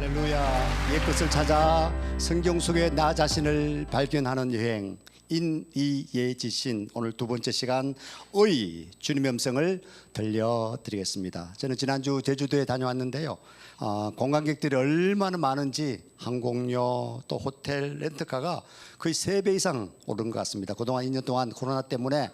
할렐루야. 옛것을 찾아 성경 속에 나 자신을 발견하는 여행 인이예지신 오늘 두 번째 시간 의 주님의 음성을 들려드리겠습니다. 저는 지난주 제주도에 다녀왔는데요. 관광객들이 얼마나 많은지 항공료 또 호텔 렌트카가 거의 3배 이상 오른 것 같습니다. 그동안 2년 동안 코로나 때문에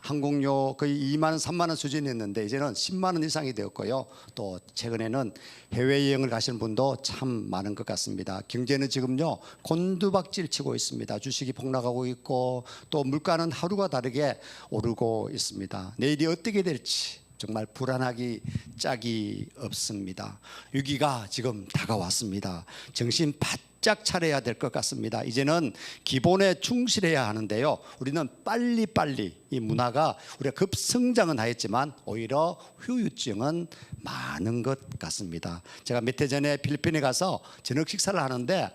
항공료 거의 2만 원, 3만 원 수준이었는데 이제는 10만 원 이상이 되었고요. 또 최근에는 해외여행을 가시는 분도 참 많은 것 같습니다. 경제는 지금요 곤두박질 치고 있습니다. 주식이 폭락하고 있고 또 물가는 하루가 다르게 오르고 있습니다. 내일이 어떻게 될지 정말 불안하기 짝이 없습니다. 위기가 지금 다가왔습니다. 정신 바짝 차려야 될 것 같습니다. 이제는 기본에 충실해야 하는데요. 우리는 빨리빨리 이 문화가 우리가 급성장은 하였지만 오히려 후유증은 많은 것 같습니다. 제가 몇 해 전에 필리핀에 가서 저녁 식사를 하는데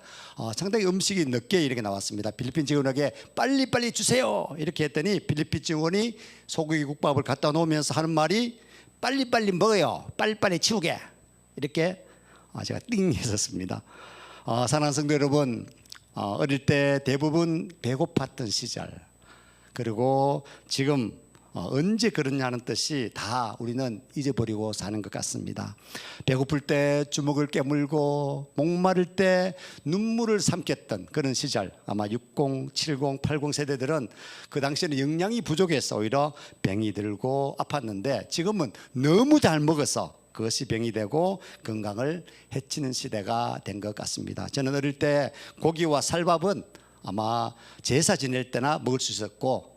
상당히 음식이 늦게 이렇게 나왔습니다. 필리핀 직원에게 빨리빨리 주세요 이렇게 했더니 필리핀 직원이 소고기 국밥을 갖다 놓으면서 하는 말이 빨리빨리 먹어요, 빨리빨리 치우게, 이렇게 제가 띵 했었습니다. 사랑하는 성도 여러분, 어릴 때 대부분 배고팠던 시절, 그리고 지금 언제 그러냐는 뜻이 다 우리는 잊어버리고 사는 것 같습니다. 배고플 때 주먹을 깨물고 목마를 때 눈물을 삼켰던 그런 시절, 아마 60, 70, 80 세대들은 그 당시에는 영양이 부족해서 오히려 병이 들고 아팠는데 지금은 너무 잘 먹어서 그것이 병이 되고 건강을 해치는 시대가 된 것 같습니다. 저는 어릴 때 고기와 살밥은 아마 제사 지낼 때나 먹을 수 있었고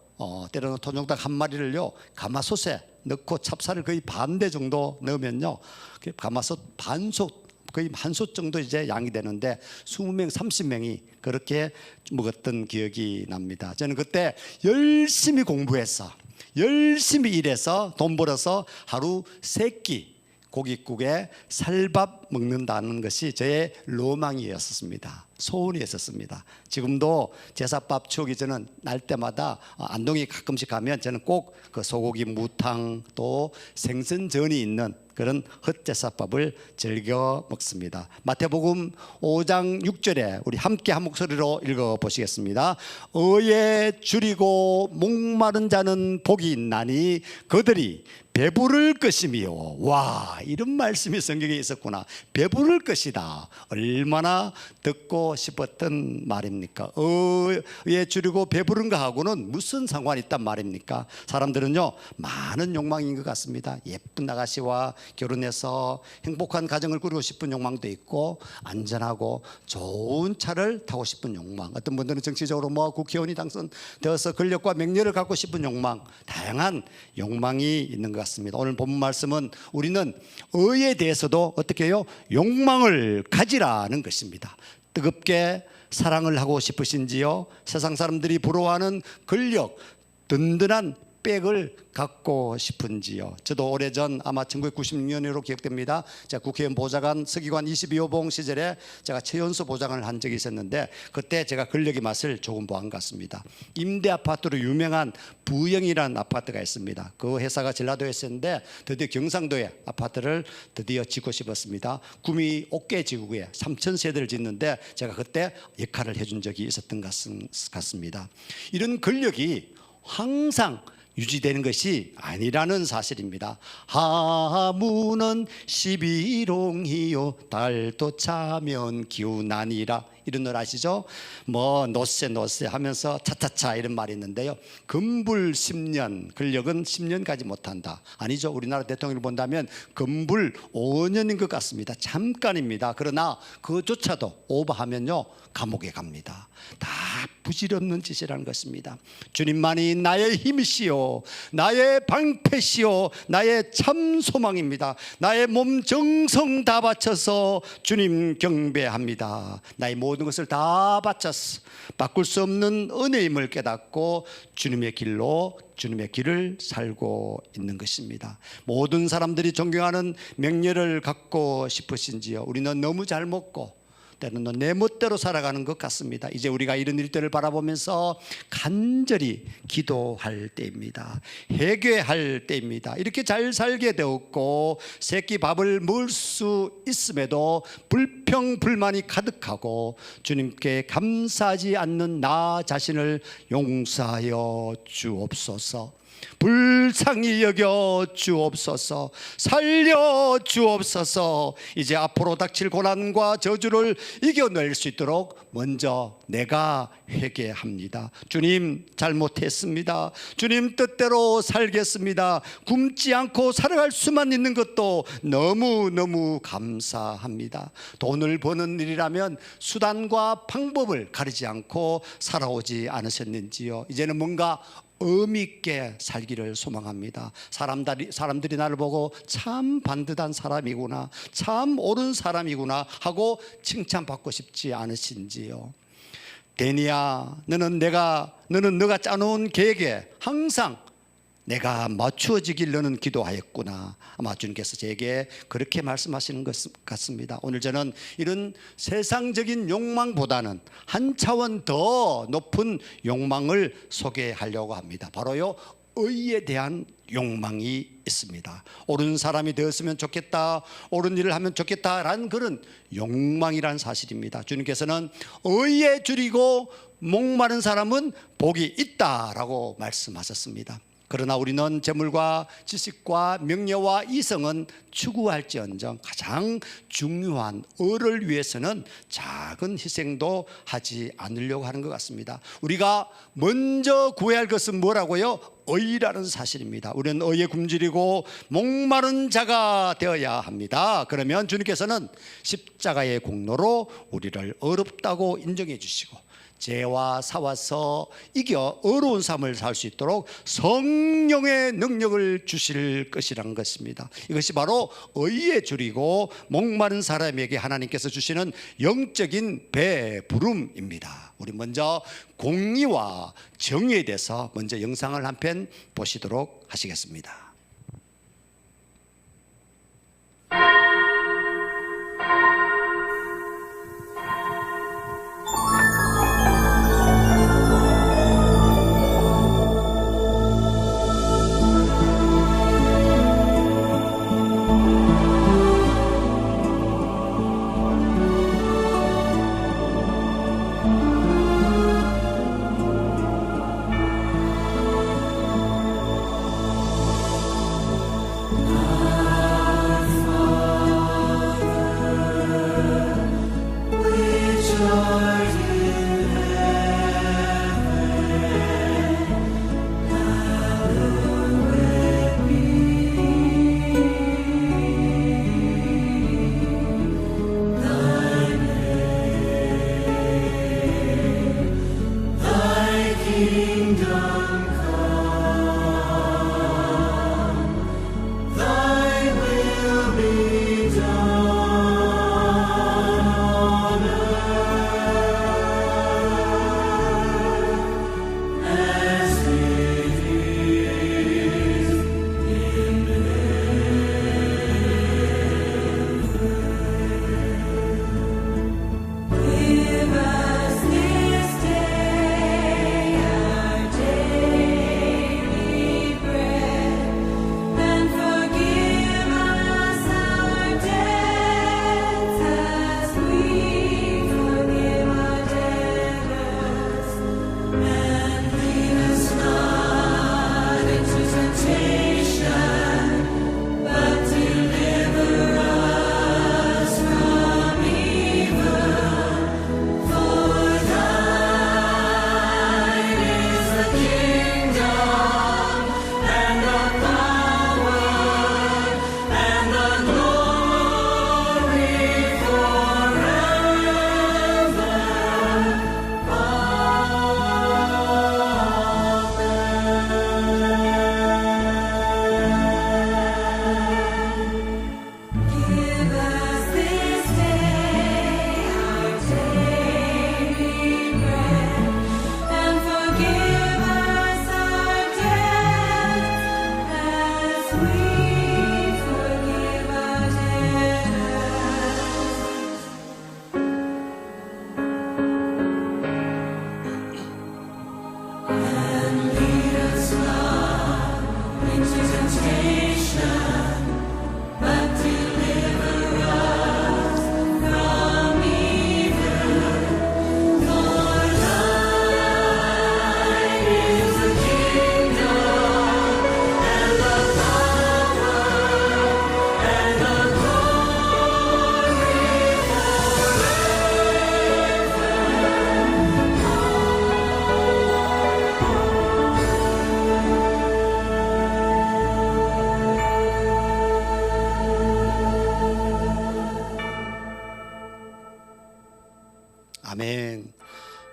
때로는 토종닭 한 마리를요 가마솥에 넣고 찹쌀을 거의 반대 정도 넣으면요 가마솥 반솥 거의 한 솥 정도 이제 양이 되는데 20명 30명이 그렇게 먹었던 기억이 납니다. 저는 그때 열심히 공부해서 열심히 일해서 돈 벌어서 하루 3끼 고깃국에 살밥 먹는다는 것이 저의 로망이었습니다. 소원이었습니다. 지금도 제사밥 추억이 저는 날 때마다 안동에 가끔씩 가면 저는 꼭 그 소고기 무탕 또 생선전이 있는 그런 헛제사밥을 즐겨 먹습니다. 마태복음 5장 6절에 우리 함께 한 목소리로 읽어보시겠습니다. 의에 줄이고 목마른 자는 복이 있나니 그들이 배부를 것이며. 와, 이런 말씀이 성경에 있었구나. 배부를 것이다. 얼마나 듣고 싶었던 말입니까? 의에 줄이고 배부른 거하고는 무슨 상관이 있단 말입니까? 사람들은요 많은 욕망인 것 같습니다. 예쁜 아가씨와 결혼해서 행복한 가정을 꾸리고 싶은 욕망도 있고 안전하고 좋은 차를 타고 싶은 욕망, 어떤 분들은 정치적으로 국회의원이 당선되어서 권력과 명예를 갖고 싶은 욕망, 다양한 욕망이 있는 것 같습니다. 오늘 본 말씀은 우리는 의에 대해서도 어떻게 해요? 욕망을 가지라는 것입니다. 뜨겁게 사랑을 하고 싶으신지요? 세상 사람들이 부러워하는 권력, 든든한 백을 갖고 싶은지요? 저도 오래전 아마 1996년으로 기억됩니다. 제가 국회의원 보좌관 서기관 22호봉 시절에 제가 최연소 보좌관을 한 적이 있었는데 그때 제가 권력의 맛을 조금 보한 것 같습니다. 임대 아파트로 유명한 부영이라는 아파트가 있습니다. 그 회사가 전라도에 있었는데 드디어 경상도에 아파트를 드디어 짓고 싶었습니다. 구미 옥계지구에 3,000세대를 짓는데 제가 그때 역할을 해준 적이 있었던 것 같습니다. 이런 권력이 항상 유지되는 것이 아니라는 사실입니다. 하무는 11홍이요 달도 차면 기운하니라, 이런 노래 아시죠? 노세 하면서 차차차 이런 말이 있는데요. 금불 10년, 권력은 10년 가지 못한다. 아니죠. 우리나라 대통령을 본다면 금불 5년인 것 같습니다. 잠깐입니다. 그러나 그조차도 오버하면요 감옥에 갑니다. 다 부질없는 짓이라는 것입니다. 주님만이 나의 힘이시오, 나의 방패시오, 나의 참 소망입니다. 나의 몸 정성 다 바쳐서 주님 경배합니다. 나의 모든 것을 다 바쳐서 바꿀 수 없는 은혜임을 깨닫고 주님의 길을 살고 있는 것입니다. 모든 사람들이 존경하는 명예를 갖고 싶으신지요? 우리는 너무 잘 먹고 때로는 내 멋대로 살아가는 것 같습니다. 이제 우리가 이런 일들을 바라보면서 간절히 기도할 때입니다. 회개할 때입니다. 이렇게 잘 살게 되었고 새끼 밥을 먹을 수 있음에도 불평불만이 가득하고 주님께 감사하지 않는 나 자신을 용서하여 주옵소서. 불쌍히 여겨 주옵소서. 살려 주옵소서. 이제 앞으로 닥칠 고난과 저주를 이겨낼 수 있도록 먼저 내가 회개합니다. 주님, 잘못했습니다. 주님 뜻대로 살겠습니다. 굶지 않고 살아갈 수만 있는 것도 너무너무 감사합니다. 돈을 버는 일이라면 수단과 방법을 가리지 않고 살아오지 않으셨는지요. 이제는 뭔가 의미 있게 살기를 소망합니다. 사람들이 나를 보고 참 반듯한 사람이구나, 참 옳은 사람이구나 하고 칭찬받고 싶지 않으신지요. 데니야, 너는 너가 짜놓은 계획에 항상 내가 맞추어지길 너는 기도하였구나. 아마 주님께서 제게 그렇게 말씀하시는 것 같습니다. 오늘 저는 이런 세상적인 욕망보다는 한 차원 더 높은 욕망을 소개하려고 합니다. 바로요, 의에 대한 욕망이 있습니다. 옳은 사람이 되었으면 좋겠다, 옳은 일을 하면 좋겠다라는 그런 욕망이란 사실입니다. 주님께서는 의에 줄이고 목마른 사람은 복이 있다라고 말씀하셨습니다. 그러나 우리는 재물과 지식과 명예와 이성은 추구할지언정 가장 중요한 의를 위해서는 작은 희생도 하지 않으려고 하는 것 같습니다. 우리가 먼저 구해야 할 것은 뭐라고요? 의라는 사실입니다. 우리는 의에 굶주리고 목마른 자가 되어야 합니다. 그러면 주님께서는 십자가의 공로로 우리를 의롭다고 인정해 주시고 죄와 싸워서 이겨 어려운 삶을 살 수 있도록 성령의 능력을 주실 것이라는 것입니다. 이것이 바로 의에 줄이고 목마른 사람에게 하나님께서 주시는 영적인 배부름입니다. 우리 먼저 공의와 정의에 대해서 먼저 영상을 한 편 보시도록 하시겠습니다.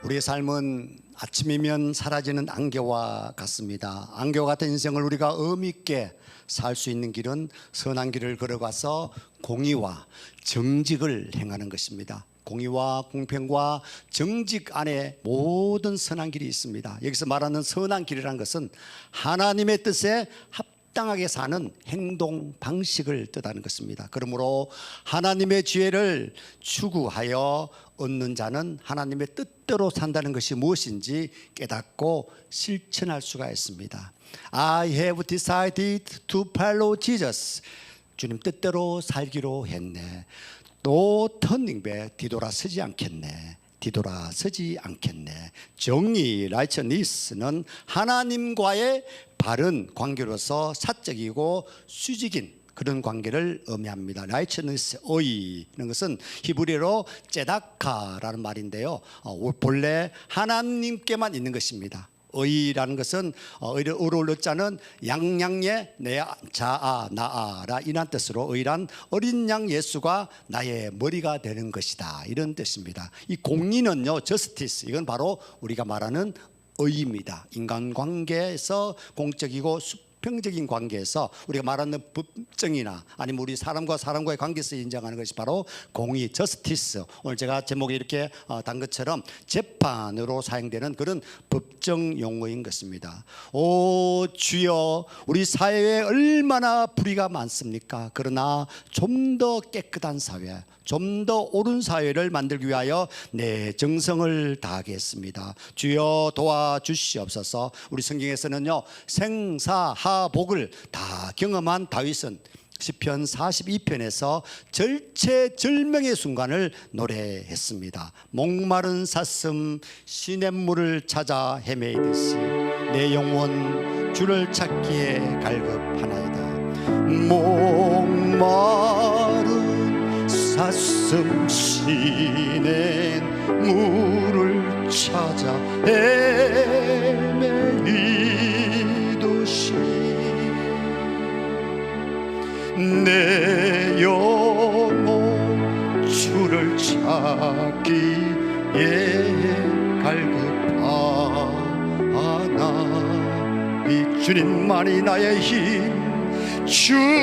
우리의 삶은 아침이면 사라지는 안개와 같습니다. 안개와 같은 인생을 우리가 의미 있게 살 수 있는 길은 선한 길을 걸어가서 공의와 정직을 행하는 것입니다. 공의와 공평과 정직 안에 모든 선한 길이 있습니다. 여기서 말하는 선한 길이라는 것은 하나님의 뜻에 합당하게 사는 행동 방식을 뜻하는 것입니다. 그러므로 하나님의 지혜를 추구하여 얻는 자는 하나님의 뜻대로 산다는 것이 무엇인지 깨닫고 실천할 수가 있습니다. I have decided to follow Jesus. 주님 뜻대로 살기로 했네. 또 turning back, 뒤돌아서지 않겠네. 뒤돌아서지 않겠네. 정의, righteousness는 하나님과의 바른 관계로서 사적이고 수직인 그런 관계를 의미합니다. righteousness, 의는 것은 히브리어로 ጼ다카라는 말인데요, 본래 하나님께만 있는 것입니다. 의라는 것은 의를 어려울 자는 양양의 내 자아 나아라 이란 뜻으로 의란 어린 양 예수가 나의 머리가 되는 것이다 이런 뜻입니다. 이 공의는요, justice, 이건 바로 우리가 말하는 의입니다. 인간관계에서 공적이고 수평적인 관계에서 우리가 말하는 법정이나 아니면 우리 사람과 사람과의 관계에서 인정하는 것이 바로 공의, 저스티스. 오늘 제가 제목에 이렇게 단 것처럼 재판으로 사용되는 그런 법정 용어인 것입니다. 오 주여, 우리 사회에 얼마나 불의가 많습니까? 그러나 좀 더 깨끗한 사회, 좀 더 옳은 사회를 만들기 위하여 내 정성을 다하겠습니다. 주여 도와주시옵소서. 우리 성경에서는요, 생사하복을 다 경험한 다윗은 시편 42편에서 절체절명의 순간을 노래했습니다. 목마른 사슴 시냇물을 찾아 헤매이듯이 내 영혼 주를 찾기에 갈급하나이다. 목마른 사슴 시냇 물을 찾아 헤매이듯이 내 영혼 주를 찾기에 갈급하나 이 주님만이 나의 힘, 주님만이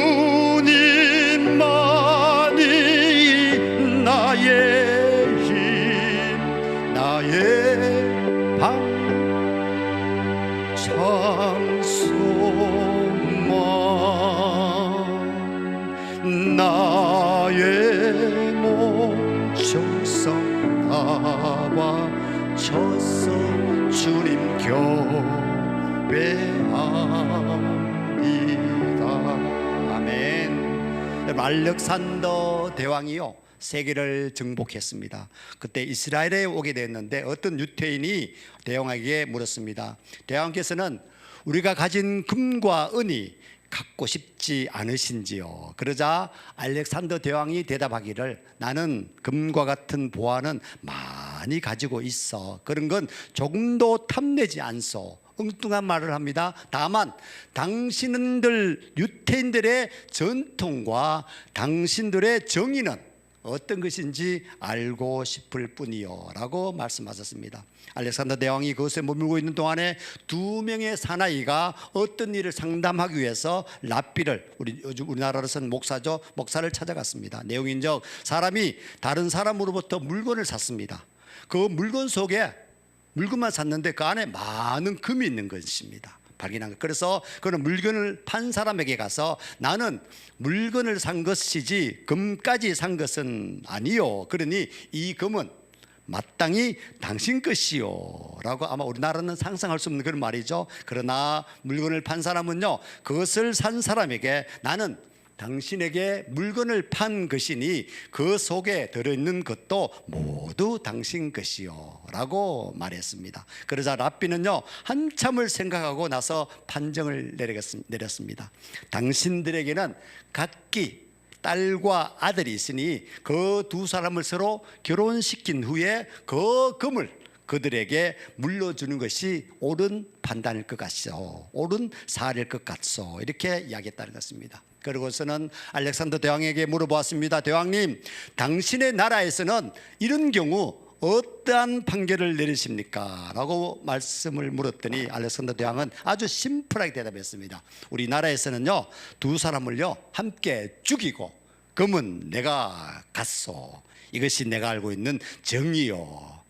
나의 힘, 나의 방 장소만 나의 몸 정성 다 바쳐서 주님 경배합니다. 아멘. 알렉산더 대왕이요, 세계를 정복했습니다. 그때 이스라엘에 오게 됐는데 어떤 유태인이 대왕에게 물었습니다. 대왕께서는 우리가 가진 금과 은이 갖고 싶지 않으신지요? 그러자 알렉산더 대왕이 대답하기를, 나는 금과 같은 보화는 많이 가지고 있어. 그런 건 조금도 탐내지 않소. 엉뚱한 말을 합니다. 다만 당신들 유태인들의 전통과 당신들의 정의는 어떤 것인지 알고 싶을 뿐이요 라고 말씀하셨습니다. 알렉산더 대왕이 그것에 머물고 있는 동안에 두 명의 사나이가 어떤 일을 상담하기 위해서 랍비를, 우리나라로서는 목사죠, 목사를 찾아갔습니다. 내용인즉 사람이 다른 사람으로부터 물건을 샀습니다. 그 물건 속에 물건만 샀는데 그 안에 많은 금이 있는 것입니다. 발견한 것. 그래서 그는 물건을 판 사람에게 가서 나는 물건을 산 것이지 금까지 산 것은 아니요. 그러니 이 금은 마땅히 당신 것이요 라고, 아마 우리나라는 상상할 수 없는 그런 말이죠. 그러나 물건을 판 사람은요, 그것을 산 사람에게 나는 당신에게 물건을 판 것이니 그 속에 들어있는 것도 모두 당신 것이요 라고 말했습니다. 그러자 랍비는요, 한참을 생각하고 나서 판정을 내렸습니다. 당신들에게는 각기 딸과 아들이 있으니 그 두 사람을 서로 결혼시킨 후에 그 금을 그들에게 물려주는 것이 옳은 판단일 것 같소, 옳은 사례일 것 같소, 이렇게 이야기했다는 것입니다. 그러고서는 알렉산더 대왕에게 물어보았습니다. 대왕님, 당신의 나라에서는 이런 경우 어떠한 판결을 내리십니까? 라고 말씀을 물었더니 알렉산더 대왕은 아주 심플하게 대답했습니다. 우리나라에서는요, 두 사람을요 함께 죽이고 금은 내가 갔소. 이것이 내가 알고 있는 정의요.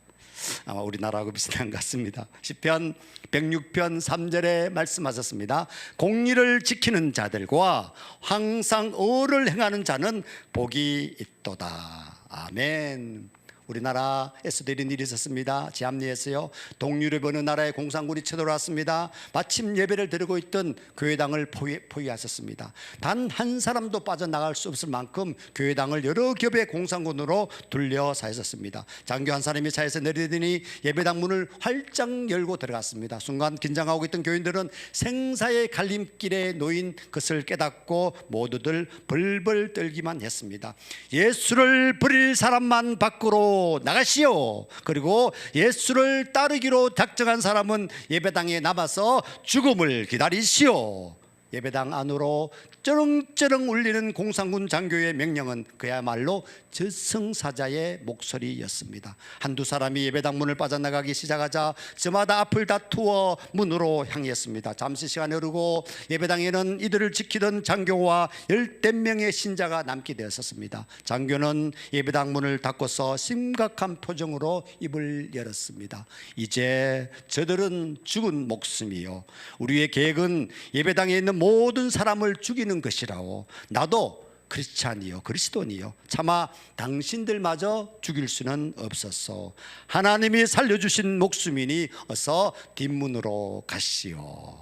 아마 우리나라하고 비슷한 것 같습니다. 시편 106편 3절에 말씀하셨습니다. 공의를 지키는 자들과 항상 의를 행하는 자는 복이 있도다. 아멘. 우리나라에서도 이런 일이 있었습니다. 지암리에서요, 동유럽 어느 나라의 공산군이 쳐들어왔습니다. 마침 예배를 드리고 있던 교회당을 포위하셨습니다. 단 한 사람도 빠져나갈 수 없을 만큼 교회당을 여러 겹의 공산군으로 둘러싸였습니다. 장교 한 사람이 차에서 내리더니 예배당 문을 활짝 열고 들어갔습니다. 순간 긴장하고 있던 교인들은 생사의 갈림길에 놓인 것을 깨닫고 모두들 벌벌 떨기만 했습니다. 예수를 버릴 사람만 밖으로 나가시오. 그리고 예수를 따르기로 작정한 사람은 예배당에 남아서 죽음을 기다리시오. 예배당 안으로 쩌렁쩌렁 울리는 공산군 장교의 명령은 그야말로 저승사자의 목소리였습니다. 한두 사람이 예배당 문을 빠져나가기 시작하자 저마다 앞을 다투어 문으로 향했습니다. 잠시 시간이 흐르고 예배당에는 이들을 지키던 장교와 10명의 신자가 남게 되었습니다. 장교는 예배당 문을 닫고서 심각한 표정으로 입을 열었습니다. 이제 저들은 죽은 목숨이요, 우리의 계획은 예배당에 있는 모든 사람을 죽이는 것이라오. 나도 크리스찬이요, 그리스도니요, 차마 당신들마저 죽일 수는 없었소. 하나님이 살려주신 목숨이니 어서 뒷문으로 가시오.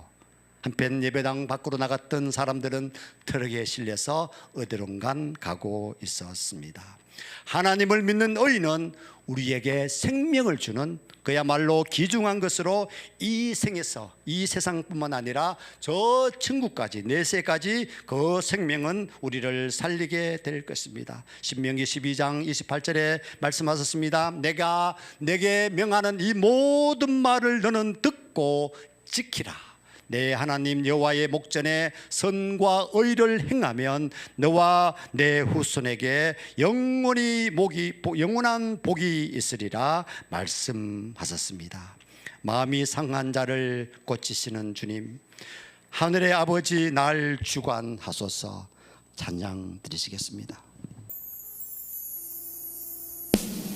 한편 예배당 밖으로 나갔던 사람들은 트럭에 실려서 어디론간 가고 있었습니다. 하나님을 믿는 의인은 우리에게 생명을 주는 그야말로 귀중한 것으로 이 생에서, 이 세상뿐만 아니라 저 천국까지, 내세까지 그 생명은 우리를 살리게 될 것입니다. 신명기 12장 28절에 말씀하셨습니다. 내가 내게 명하는 이 모든 말을 너는 듣고 지키라. 내 하나님 여호와의 목전에 선과 의를 행하면 너와 내 후손에게 영원한 복이 있으리라 말씀하셨습니다. 마음이 상한 자를 고치시는 주님, 하늘의 아버지 날 주관하소서. 찬양 드리시겠습니다.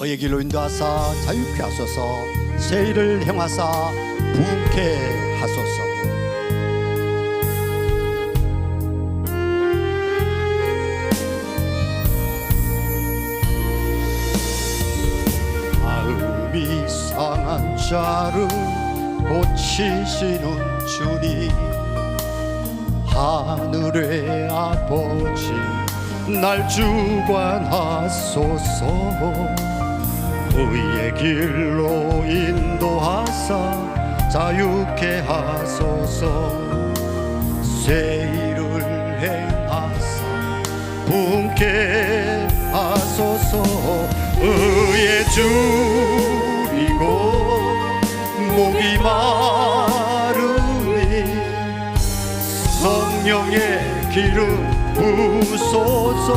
의의 길로 인도하사 자유케 하소서. 새 일을 행하사 부흥케 하소서. 마음이 상한 자를 고치시는 주님, 하늘의 아버지 날 주관하소서. 의의 길로 인도하사 자유케 하소서. 새 일을 행하사 부흥케 하소서. 의의 줄이고 목이 마르니 성령의 기름 부소서.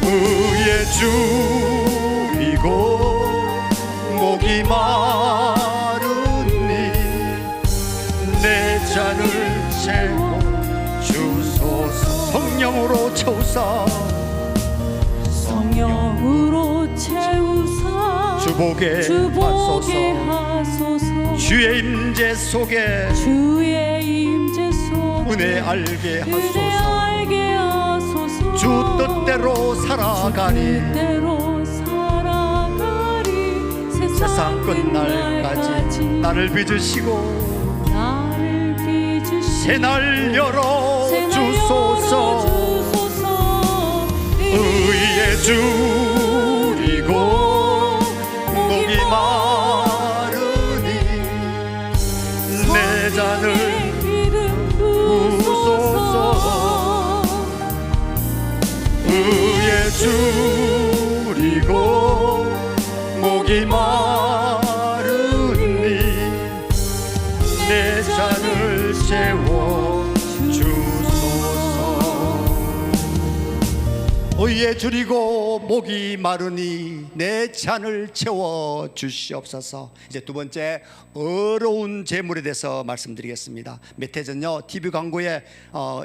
의의 줄이고 목이 마르니 내 잔을 채워 주소서. 성령으로 채우사, 성령으로 채우사 주보게 하소서. 주의 임재 속에 은혜 알게 하소서. 주 뜻대로 살아가리 세상 끝날까지 나를 빚으시고 새날 열어 주소서. 의의 줄이고 목이 마르니 내 잔을 부소서. 의의 줄이고 목이 마르니 내 잔을 채워 주소서. 의에 줄이고 목이 마르니 내 잔을 채워 주시옵소서. 이제 두 번째 어려운 재물에 대해서 말씀드리겠습니다. 몇 해 전요 TV 광고에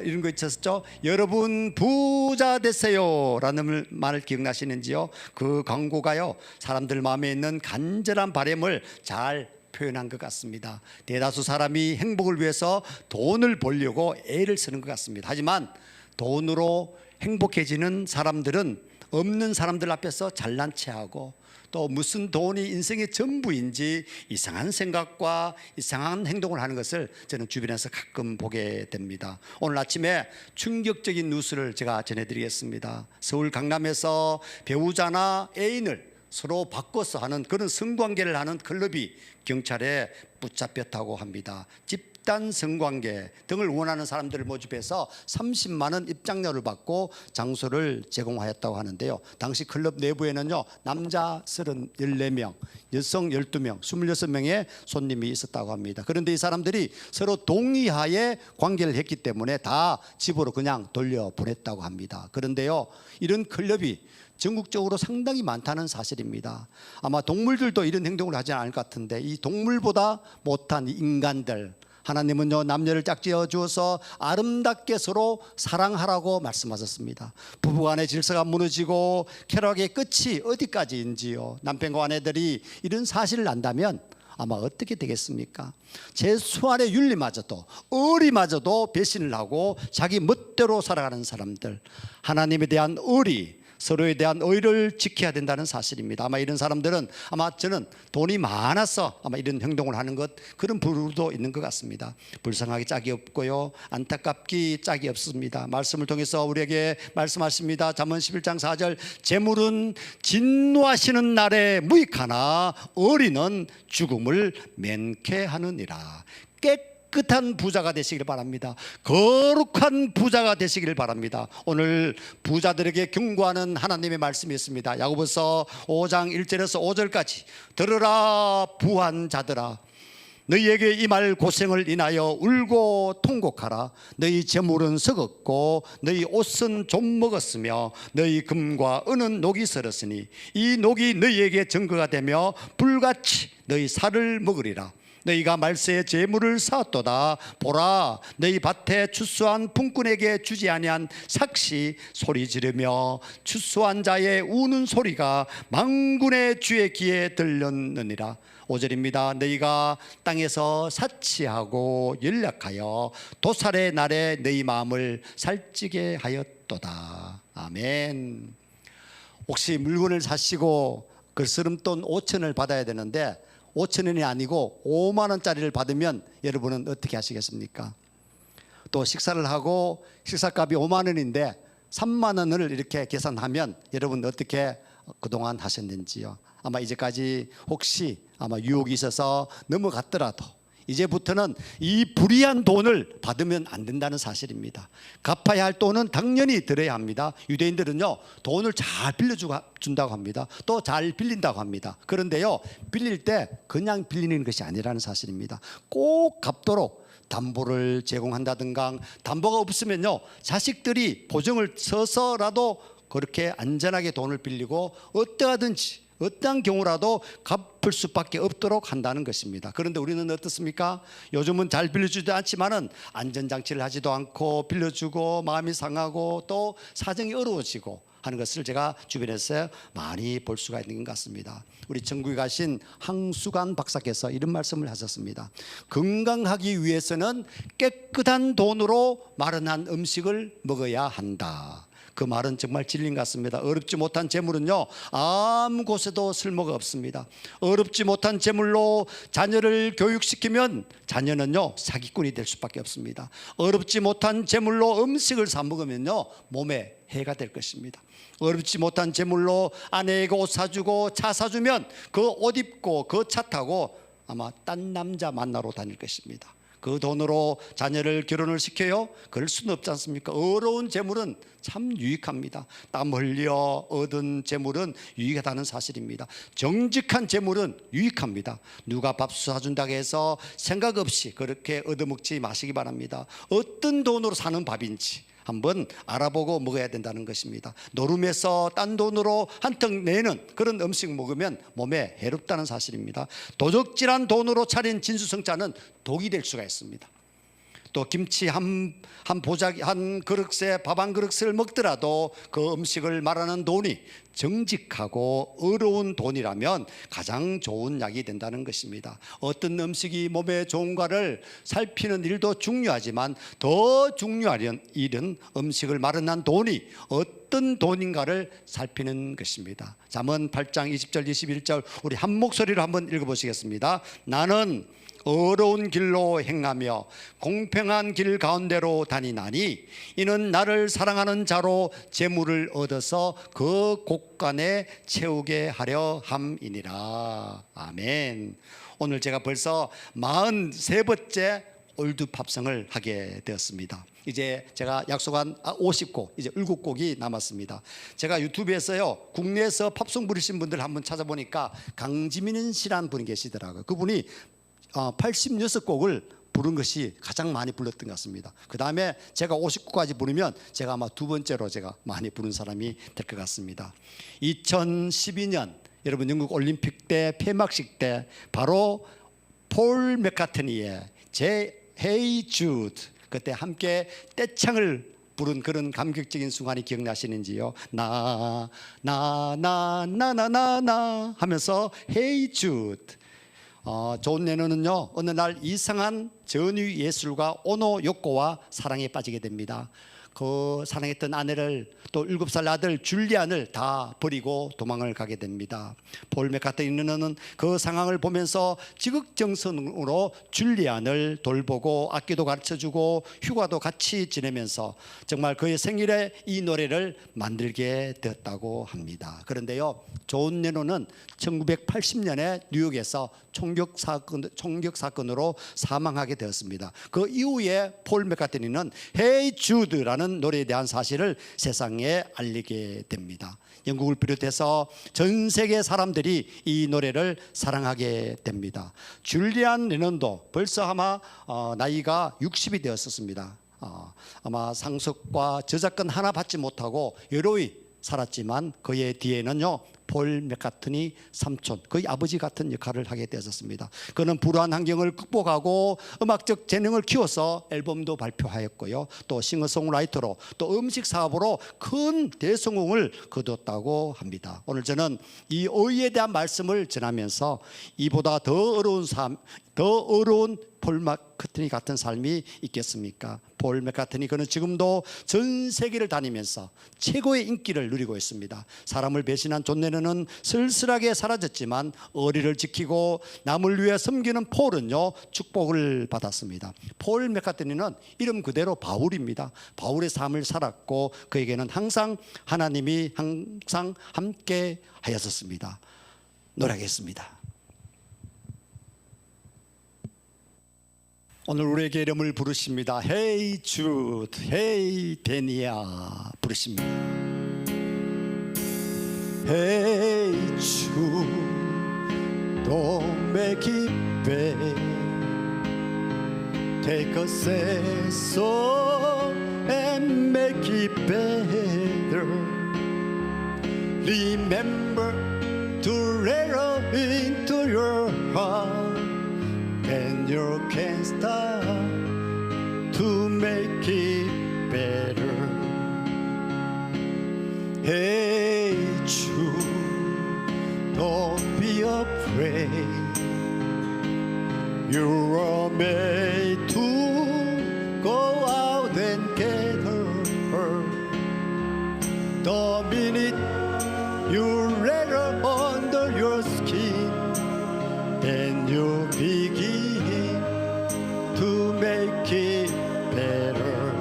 이런 거 있었죠. 여러분 부자 되세요 라는 말을 기억나시는지요? 그 광고가요 사람들 마음에 있는 간절한 바람을 잘 표현한 것 같습니다. 대다수 사람이 행복을 위해서 돈을 벌려고 애를 쓰는 것 같습니다. 하지만 돈으로 행복해지는 사람들은 없는 사람들 앞에서 잘난 체하고 또 무슨 돈이 인생의 전부인지 이상한 생각과 이상한 행동을 하는 것을 저는 주변에서 가끔 보게 됩니다. 오늘 아침에 충격적인 뉴스를 제가 전해드리겠습니다. 서울 강남에서 배우자나 애인을 서로 바꿔서 하는 그런 성관계를 하는 클럽이 경찰에 붙잡혔다고 합니다. 집단 성관계 등을 원하는 사람들을 모집해서 30만 원 입장료를 받고 장소를 제공하였다고 하는데요. 당시 클럽 내부에는요 남자 14명, 여성 12명, 26명의 손님이 있었다고 합니다. 그런데 이 사람들이 서로 동의하에 관계를 했기 때문에 다 집으로 그냥 돌려보냈다고 합니다. 그런데요 이런 클럽이 전국적으로 상당히 많다는 사실입니다. 아마 동물들도 이런 행동을 하지 않을 것 같은데 이 동물보다 못한 인간들, 하나님은요 남녀를 짝지어 주어서 아름답게 서로 사랑하라고 말씀하셨습니다. 부부간의 질서가 무너지고 쾌락의 끝이 어디까지인지요. 남편과 아내들이 이런 사실을 안다면 아마 어떻게 되겠습니까? 최소한의 윤리마저도 의리마저도 배신을 하고 자기 멋대로 살아가는 사람들, 하나님에 대한 의리, 서로에 대한 의리를 지켜야 된다는 사실입니다. 아마 이런 사람들은 아마 저는 돈이 많아서 아마 이런 행동을 하는 것, 그런 부류도 있는 것 같습니다. 불쌍하기 짝이 없고요 안타깝기 짝이 없습니다. 말씀을 통해서 우리에게 말씀하십니다. 잠언 11장 4절 재물은 진노하시는 날에 무익하나 의리는 죽음을 면케하느니라. 깨끗한 부자가 되시길 바랍니다. 거룩한 부자가 되시길 바랍니다. 오늘 부자들에게 경고하는 하나님의 말씀이 있습니다. 야고보서 5장 1절에서 5절까지 들으라 부한 자들아 너희에게 이 말 고생을 인하여 울고 통곡하라. 너희 재물은 썩었고 너희 옷은 좀 먹었으며 너희 금과 은은 녹이 슬었으니 이 녹이 너희에게 증거가 되며 불같이 너희 살을 먹으리라. 너희가 말세에 재물을 쌓았도다. 보라 너희 밭에 추수한 품꾼에게 주지 아니한 삭시 소리 지르며 추수한 자의 우는 소리가 만군의 주의 귀에 들렸느니라. 5절입니다. 너희가 땅에서 사치하고 연약하여 도살의 날에 너희 마음을 살찌게 하였도다. 아멘. 혹시 물건을 사시고 그 쓰름돈 5천을 받아야 되는데 5천 원이 아니고 5만 원짜리를 받으면 여러분은 어떻게 하시겠습니까? 또 식사를 하고 식사값이 5만 원인데 3만 원을 이렇게 계산하면 여러분 어떻게 그동안 하셨는지요? 아마 이제까지 혹시 아마 유혹이 있어서 넘어갔더라도 이제부터는 이 불의한 돈을 받으면 안 된다는 사실입니다. 갚아야 할 돈은 당연히 들어야 합니다. 유대인들은요 돈을 잘 빌려준다고 합니다. 또 잘 빌린다고 합니다. 그런데요 빌릴 때 그냥 빌리는 것이 아니라는 사실입니다. 꼭 갚도록 담보를 제공한다든가, 담보가 없으면요 자식들이 보증을 서서라도 그렇게 안전하게 돈을 빌리고 어떠하든지 어떠한 경우라도 갚을 수밖에 없도록 한다는 것입니다. 그런데 우리는 어떻습니까? 요즘은 잘 빌려주지 않지만은 안전장치를 하지도 않고 빌려주고 마음이 상하고 또 사정이 어려워지고 하는 것을 제가 주변에서 많이 볼 수가 있는 것 같습니다. 우리 천국에 가신 항수관 박사께서 이런 말씀을 하셨습니다. 건강하기 위해서는 깨끗한 돈으로 마련한 음식을 먹어야 한다. 그 말은 정말 진리인 것 같습니다. 어렵지 못한 재물은요 아무 곳에도 쓸모가 없습니다. 어렵지 못한 재물로 자녀를 교육시키면 자녀는요 사기꾼이 될 수밖에 없습니다. 어렵지 못한 재물로 음식을 사 먹으면요 몸에 해가 될 것입니다. 어렵지 못한 재물로 아내에게 옷 사주고 차 사주면 그 옷 입고 그 차 타고 아마 딴 남자 만나러 다닐 것입니다. 그 돈으로 자녀를 결혼을 시켜요? 그럴 수는 없지 않습니까? 어려운 재물은 참 유익합니다. 땀 흘려 얻은 재물은 유익하다는 사실입니다. 정직한 재물은 유익합니다. 누가 밥 사준다고 해서 생각 없이 그렇게 얻어먹지 마시기 바랍니다. 어떤 돈으로 사는 밥인지 한번 알아보고 먹어야 된다는 것입니다. 노름에서 딴 돈으로 한턱 내는 그런 음식 먹으면 몸에 해롭다는 사실입니다. 도적질한 돈으로 차린 진수성찬은 독이 될 수가 있습니다. 또 김치 한 보자기 한 그릇에 밥 한 그릇을 먹더라도 그 음식을 말하는 돈이 정직하고 의로운 돈이라면 가장 좋은 약이 된다는 것입니다. 어떤 음식이 몸에 좋은가를 살피는 일도 중요하지만 더 중요한 일은 음식을 마련한 돈이 어떤 돈인가를 살피는 것입니다. 잠언 8장 20절 21절 우리 한 목소리로 한번 읽어보시겠습니다. 나는 어려운 길로 행하며 공평한 길 가운데로 다니나니 이는 나를 사랑하는 자로 재물을 얻어서 그 곳간에 채우게 하려 함이니라. 아멘. 오늘 제가 벌써 43번째 올드 팝송을 하게 되었습니다. 이제 제가 약속한 50곡, 이제 7곡이 남았습니다. 제가 유튜브에서요, 국내에서 팝송 부르신 분들 한번 찾아보니까 강지민 씨라는 분이 계시더라고요. 그분이 86곡을 부른 것이 가장 많이 불렀던 것 같습니다. 그 다음에 제가 50곡까지 부르면 제가 아마 두 번째로 제가 많이 부른 사람이 될 것 같습니다. 2012년 여러분 영국 올림픽 때 폐막식 때 바로 폴 맥카트니의 제 Hey Jude 그때 함께 떼창을 부른 그런 감격적인 순간이 기억나시는지요? 나 하면서 Hey Jude. 존 레논은요 어느 날 이상한 전위 예술가 오노 요코와 사랑에 빠지게 됩니다. 그 사랑했던 아내를 또 7살 아들 줄리안을 다 버리고 도망을 가게 됩니다. 폴 맥카트니는 그 상황을 보면서 지극정성으로 줄리안을 돌보고 악기도 가르쳐주고 휴가도 같이 지내면서 정말 그의 생일에 이 노래를 만들게 되었다고 합니다. 그런데요 존 레논은 1980년에 뉴욕에서 총격 사건으로 사망하게 되었습니다. 그 이후에 폴 맥카트니는 Hey Jude라는 노래에 대한 사실을 세상에 알리게 됩니다. 영국을 비롯해서 전 세계 사람들이 이 노래를 사랑하게 됩니다. 줄리안 레논도 벌써 아마 나이가 60이 되었었습니다. 아마 상속과 저작권 하나 받지 못하고 여로이 살았지만 그의 뒤에는요 폴 맥카트니 삼촌 거의 아버지 같은 역할을 하게 되었습니다. 그는 불우한 환경을 극복하고 음악적 재능을 키워서 앨범도 발표하였고요 또 싱어송라이터로 또 음식 사업으로 큰 대성공을 거뒀다고 합니다. 오늘 저는 이 의에 대한 말씀을 전하면서 이보다 더 어려운 폴 맥카트니 같은 삶이 있겠습니까? 폴 맥카트니 그는 지금도 전 세계를 다니면서 최고의 인기를 누리고 있습니다. 사람을 배신한 존 레논은 쓸쓸하게 사라졌지만 의리를 지키고 남을 위해 섬기는 폴은요 축복을 받았습니다. 폴 맥카트니는 이름 그대로 바울입니다. 바울의 삶을 살았고 그에게는 항상 하나님이 항상 함께 하였었습니다. 노래하겠습니다. 오늘 우리에게 이름을 부르십니다. Hey Jude, Hey 데니아 부르십니다. Hey Jude, don't make it bad. Take a sad song and make it better. Remember to let her into your heart. And you can start to make it better. Hey Jude, don't be afraid. You are made to go out and get her. The minute you let her under your skin, then you begin to make it better.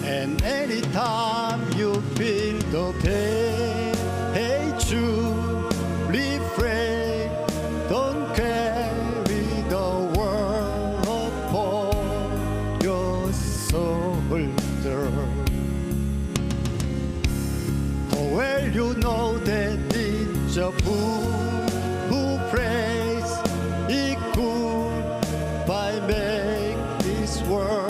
And anytime you feel the pain, hey Jude, refrain, don't carry the world upon your shoulder. For well you know that it's a fool who prays it could by make this world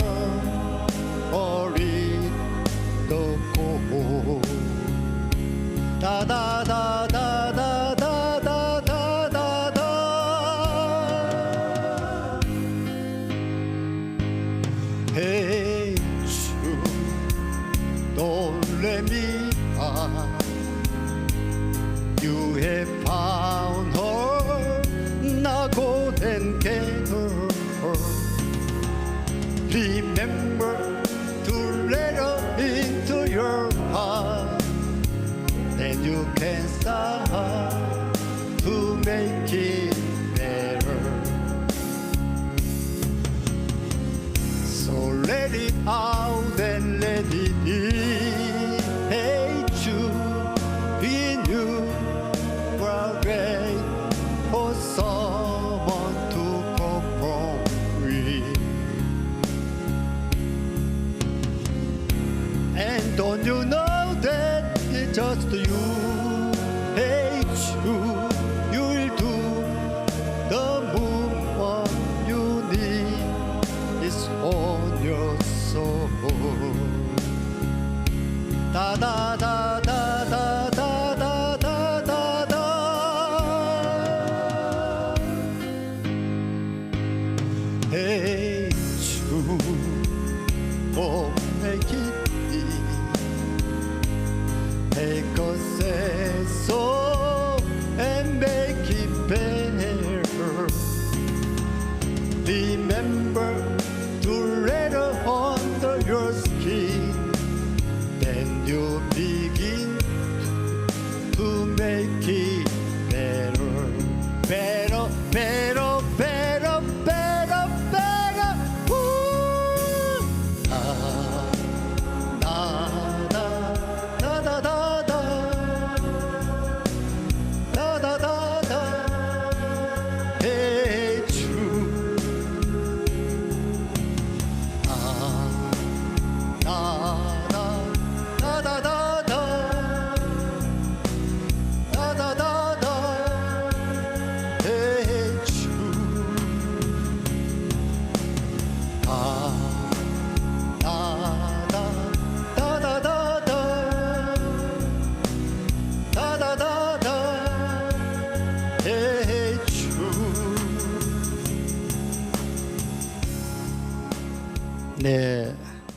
Remember to let her into your heart. Then you can start to make it better. So let it out and let it in. Hey, Jude, be new, great for someone to perform with. And don't you know that it's just you? Hey, Jude, you'll do the movement you need. It's on your soul. Da da da da da da da da da da. Hey, Jude, oh, make it easy. Take a say so and make it better. Remember to let her under your skin. Then you begin to make it better. Better, better, better, better, better. Ooh. Da, da, da, da, da, da. Da, da, da, da. Hey, Jude. Da, da, da, da, da, da. Da, da, da, da. Hey, Jude. Da, da, da, da, da, da, da. Da, da, da, da. Hey, Jude. 네,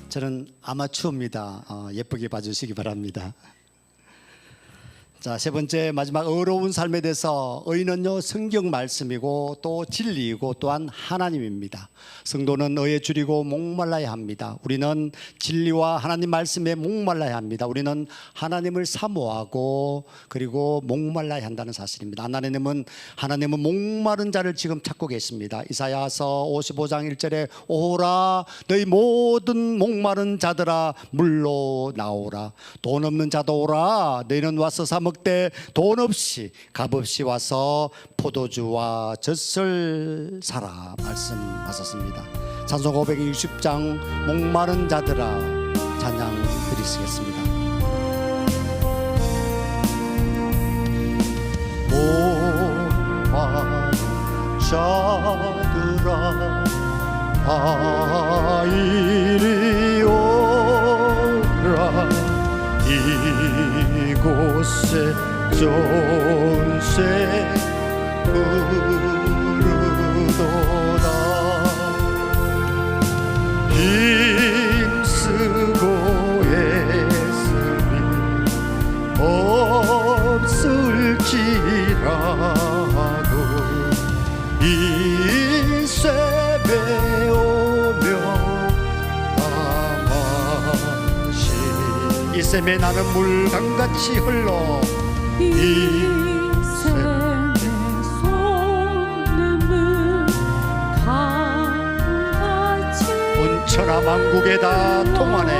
저는 아마추어입니다. 예쁘게 봐주시기 바랍니다. 자, 세 번째 마지막 어려운 삶에 대해서 의는요 성경 말씀이고 또 진리이고 또한 하나님입니다. 성도는 의에 줄이고 목말라야 합니다. 우리는 진리와 하나님 말씀에 목말라야 합니다. 우리는 하나님을 사모하고 그리고 목말라야 한다는 사실입니다. 하나님은 목마른 자를 지금 찾고 계십니다. 이사야서 55장 1절에 오라 너희 모든 목마른 자들아 물로 나오라. 돈 없는 자도 오라. 너희는 와서 사 먹되 돈 없이 값 없이 와서 포도주와 젖을 사라 말씀하셨습니다. 찬송 560장 목마른 자들아 찬양 드리시겠습니다. 목마른 자들아 다 이리 오라. 이곳에 존세 흐르도다. 힘쓰고 애쓰니 없을지라도 이 쇠배 오며 이 샘에 나는 물강같이 흘러 이 샘의 솟는 물 강같이 온천하 만국에 다 통하네.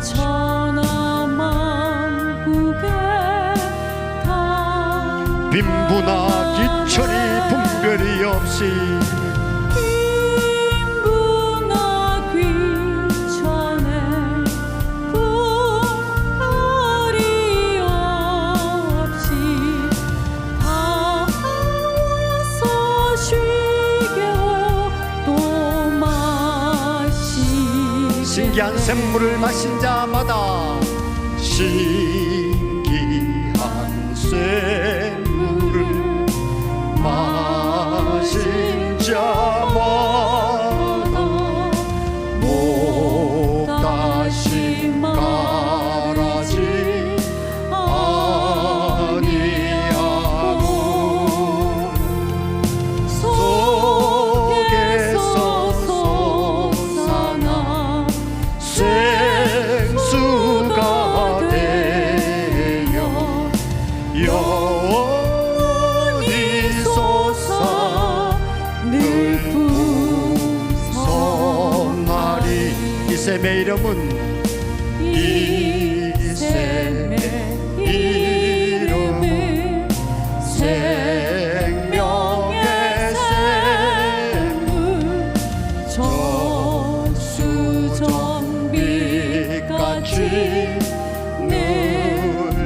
온천하 만국에 다 빈부나 기천이 분별이 없이 신기한 샘물을 마신 자마다 신기한 샘물을 마신 자마다 목다시 가라지 아니하고 속에서 예수님의 이름은 이 샘의 이름은 생명의 샘은 저수정빛같이 늘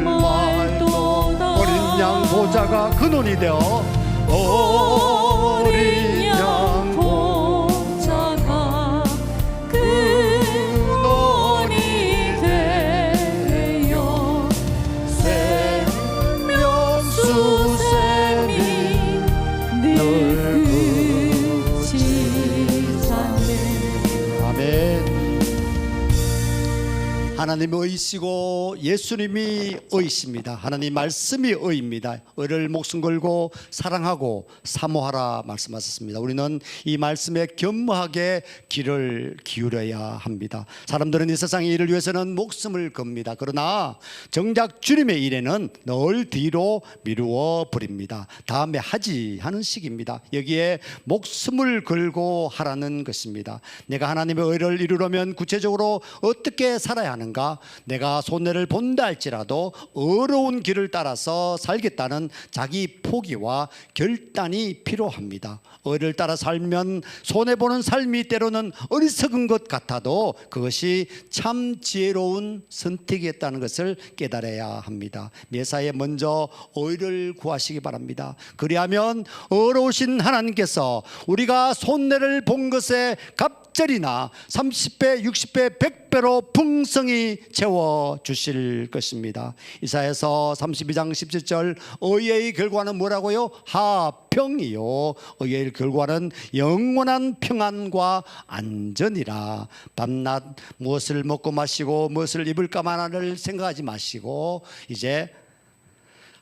맑도다. 어린 양 보좌가 근원이 되어 어린 양 보좌가 근원이 되어 생명수샘이 늘 그치지 않네. 아멘. 하나님이 의이시고 예수님이 의이십니다. 하나님 말씀이 의입니다. 의를 목숨 걸고 사랑하고 사모하라 말씀하셨습니다. 우리는 이 말씀에 겸허하게 귀를 기울여야 합니다. 사람들은 이 세상의 일을 위해서는 목숨을 겁니다. 그러나 정작 주님의 일에는 늘 뒤로 미루어 버립니다. 다음에 하지 하는 식입니다. 여기에 목숨을 걸고 하라는 것입니다. 내가 하나님의 의를 이루려면 구체적으로 어떻게 살아야 하는가? 내가 손해를 본다 할지라도 어려운 길을 따라서 살겠다는 자기 포기와 결단이 필요합니다. 의를 따라 살면 손해보는 삶이 때로는 어리석은 것 같아도 그것이 참 지혜로운 선택이었다는 것을 깨달아야 합니다. 매사에 먼저 의를 구하시기 바랍니다. 그리하면 어려우신 하나님께서 우리가 손해를 본 것에 갑절이나 30배, 60배, 100배로 풍성히 채워주실 것입니다. 이사야서 32장 17절 의의 결과는 뭐라고요? 화평이요 의의 결과는 영원한 평안과 안전이라. 밤낮 무엇을 먹고 마시고 무엇을 입을까만을 생각하지 마시고 이제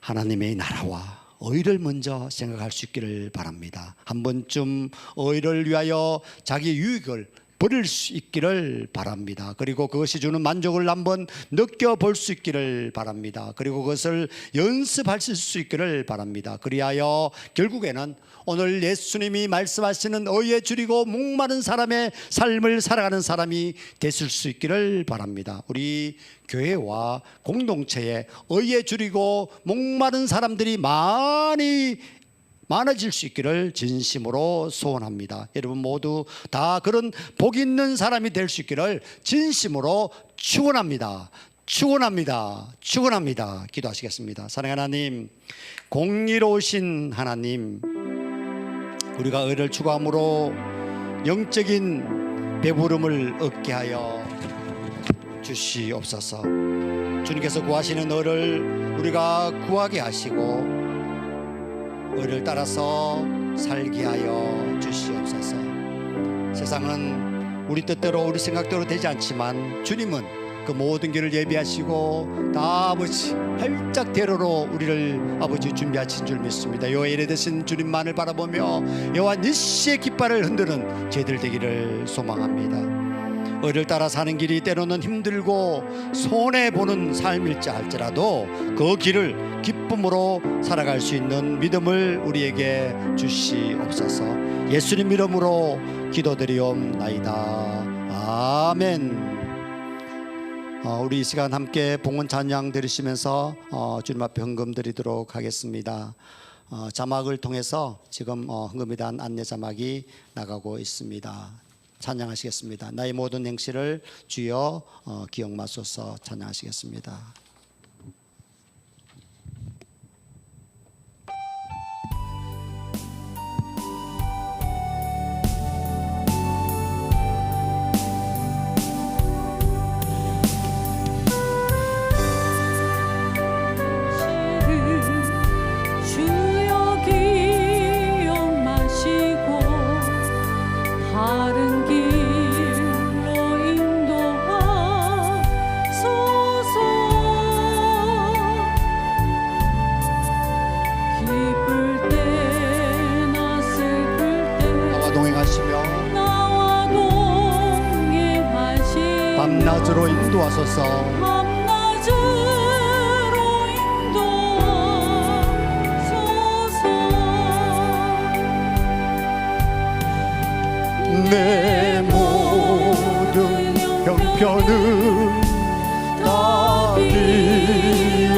하나님의 나라와 의를 먼저 생각할 수 있기를 바랍니다. 한 번쯤 의를 위하여 자기 유익을 버릴 수 있기를 바랍니다. 그리고 그것이 주는 만족을 한번 느껴볼 수 있기를 바랍니다. 그리고 그것을 연습하실 수 있기를 바랍니다. 그리하여 결국에는 오늘 예수님이 말씀하시는 의에 줄이고 목마른 사람의 삶을 살아가는 사람이 되실 수 있기를 바랍니다. 우리 교회와 공동체에 의에 줄이고 목마른 사람들이 많아질 수 있기를 진심으로 소원합니다. 여러분 모두 다 그런 복 있는 사람이 될 수 있기를 진심으로 축원합니다. 축원합니다. 축원합니다. 기도하시겠습니다. 사랑하는 하나님, 공의로우신 하나님, 우리가 의를 추구함으로 영적인 배부름을 얻게 하여 주시옵소서. 주님께서 구하시는 의를 우리가 구하게 하시고 의를 따라서 살게 하여 주시옵소서. 세상은 우리 뜻대로 우리 생각대로 되지 않지만 주님은 그 모든 길을 예비하시고 다 아버지 활짝대로로 우리를 아버지 준비하신 줄 믿습니다. 여호와 이레 되신 주님만을 바라보며 여호와 니시의 깃발을 흔드는 저희들 되기를 소망합니다. 의를 따라 사는 길이 때로는 힘들고 손해보는 삶일지 할지라도 그 길을 기쁨으로 살아갈 수 있는 믿음을 우리에게 주시옵소서. 예수님 이름으로 기도드리옵나이다. 아멘. 우리 이 시간 함께 봉헌 찬양 들으시면서 주님 앞에 헌금 드리도록 하겠습니다. 자막을 통해서 지금 헌금에 대한 안내 자막이 나가고 있습니다. 찬양하시겠습니다. 나의 모든 행실을 주여 기억마소서. 찬양하시겠습니다. 주여 기억 마시고 다른 길로 인도하소서. 기쁠 때나 슬플 때 나와 동행하시며 나와 동행하시며 밤낮으로 인도하소서. 밤낮으로 인도하소서. 내 모든 병 형편은 다 기억하시고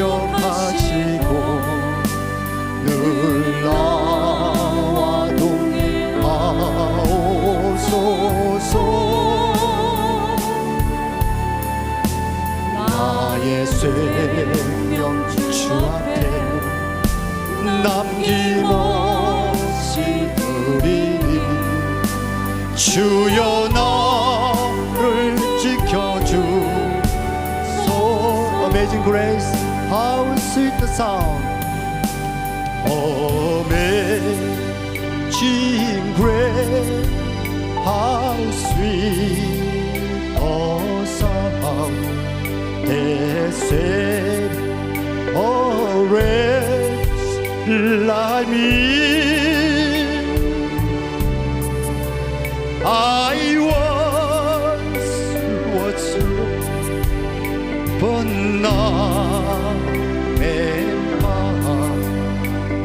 늘 나와 동행하옵소서. 나의 생명 주 앞에 남김없이 드리니 주여 나를 지켜주소. Amazing grace, how sweet the sound. Amazing grace, how sweet the sound that saved a wretch like me. I once was lost, but now and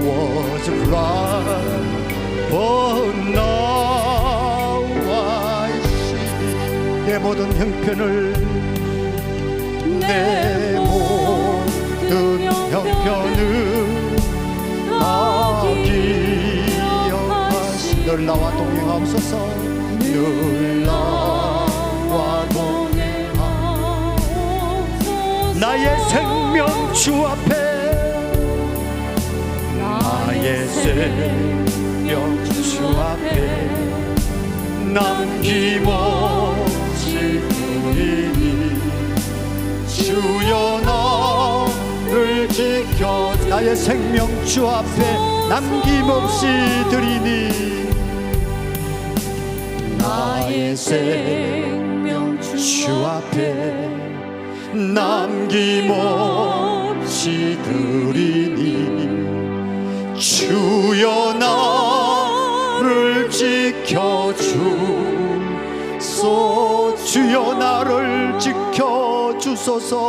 was blind, but now I see. 내 모든 형편을, 내 모든 형편을 다 기억하시. 늘 나와 동행하옵소서. 늘 나와 동행하옵소서. 나의 생명 주 앞에, 나의 생명 주 앞에 남김없이 드리니 주여 나를 지켜. 나의 생명 주 앞에 남김없이 드리니 나의 생명 주 앞에 남김없이 드리니 주여 나를 지켜주소. 주여 나를 지켜주소서.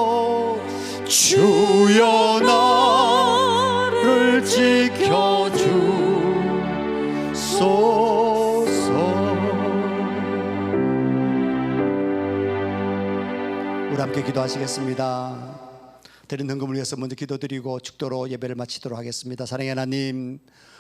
주여 나를 지켜주소서. 우리 함께 기도하시겠습니다. 드린 헌금을 위해서 먼저 기도드리고 축도로 예배를 마치도록 하겠습니다. 사랑의 하나님,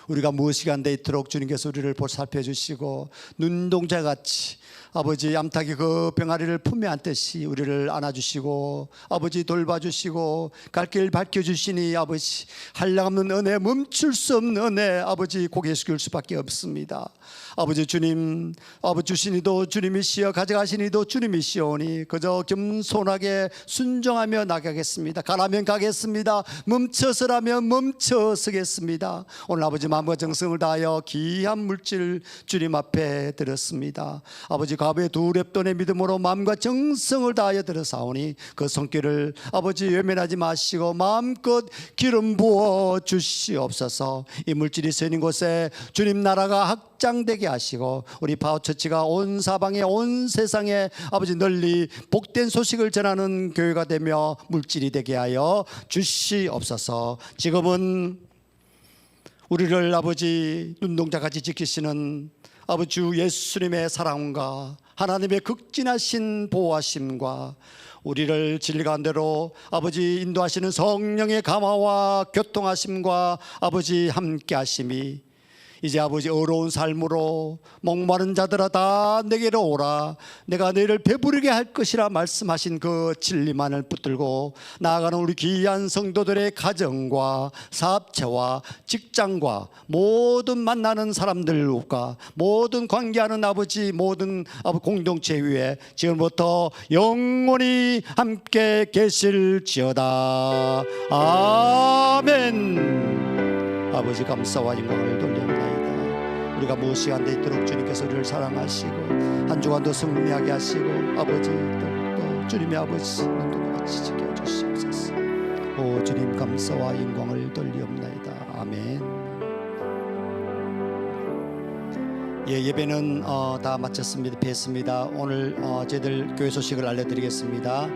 우리가 무엇이 안 돼 있도록 주님께서 우리를 보살펴 주시고 눈동자같이 아버지 암탉이 그 병아리를 품에 안듯이 우리를 안아주시고 아버지 돌봐주시고 갈 길 밝혀주시니 아버지 한량없는 은혜, 멈출 수 없는 은혜, 아버지 고개 숙일 수밖에 없습니다. 아버지 주님, 아버지 주시니도 주님이시여 가져가시니도 주님이시오니 그저 겸손하게 순종하며 나가겠습니다. 가라면 가겠습니다. 멈춰서라면 멈춰서겠습니다. 오늘 아버지 마음과 정성을 다하여 귀한 물질 주님 앞에 드렸습니다. 아버지 가부의 두 랩돈의 믿음으로 마음과 정성을 다하여 드렸사오니 그 손길을 아버지 외면하지 마시고 마음껏 기름 부어 주시옵소서. 이 물질이 쓰이는 곳에 주님 나라가 확장되게 하시고 우리 파워처치가 온 사방에 온 세상에 아버지 널리 복된 소식을 전하는 교회가 되며 물질이 되게 하여 주시옵소서. 지금은 우리를 아버지 눈동자같이 지키시는 아버지 주 예수님의 사랑과 하나님의 극진하신 보호하심과 우리를 진리 가운데로 아버지 인도하시는 성령의 감화와 교통하심과 아버지 함께 하심이 이제 아버지 어려운 삶으로 목마른 자들아 다 내게로 오라, 내가 너희를 배부르게 할 것이라 말씀하신 그 진리만을 붙들고 나아가는 우리 귀한 성도들의 가정과 사업체와 직장과 모든 만나는 사람들과 모든 관계하는 아버지 모든 공동체 위에 지금부터 영원히 함께 계실지어다. 아멘. 아버지 감사와 영광을 돌립니다. 우리가 무엇이 안 돼 있도록 주님께서 우리를 사랑하시고 한 주간도 승리하게 하시고 아버지 또 주님의 아버지 눈동자같이 지켜주시옵소서. 오 주님 감사와 영광을 돌리옵나이다. 아멘. 예배는 다 마쳤습니다. 뵙습니다. 오늘 저희들 교회 소식을 알려드리겠습니다.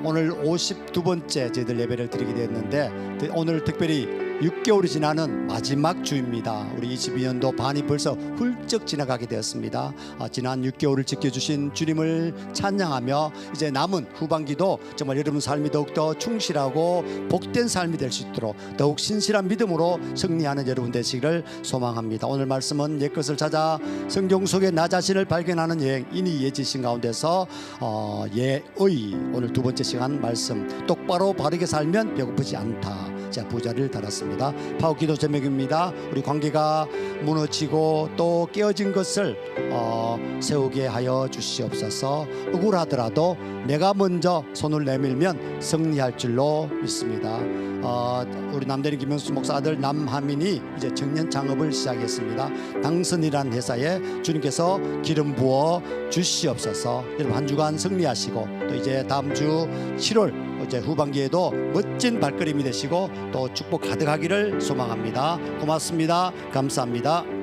오늘 52번째 저희들 예배를 드리게 되었는데 오늘 특별히 6개월이 지나는 마지막 주입니다. 우리 22년도 반이 벌써 훌쩍 지나가게 되었습니다. 지난 6개월을 지켜주신 주님을 찬양하며 이제 남은 후반기도 정말 여러분 삶이 더욱더 충실하고 복된 삶이 될 수 있도록 더욱 신실한 믿음으로 승리하는 여러분 되시기를 소망합니다. 오늘 말씀은 옛것을 찾아 성경 속에 나 자신을 발견하는 여행 인이 예지신 가운데서 예의 오늘 두 번째 시간 말씀 똑바로 바르게 살면 배고프지 않다. 자, 부자를 달았습니다. 파워기도 제목입니다. 우리 관계가 무너지고 또 깨어진 것을 세우게 하여 주시옵소서. 억울하더라도 내가 먼저 손을 내밀면 승리할 줄로 믿습니다. 우리 남대리 김영수 목사 아들 남하민이 이제 청년 창업을 시작했습니다. 당선이라는 회사에 주님께서 기름 부어 주시옵소서. 여러분 한 주간 승리하시고 또 이제 다음 주 7월 이제 후반기에도 멋진 발걸음이 되시고 또 축복 가득하기를 소망합니다. 고맙습니다. 감사합니다.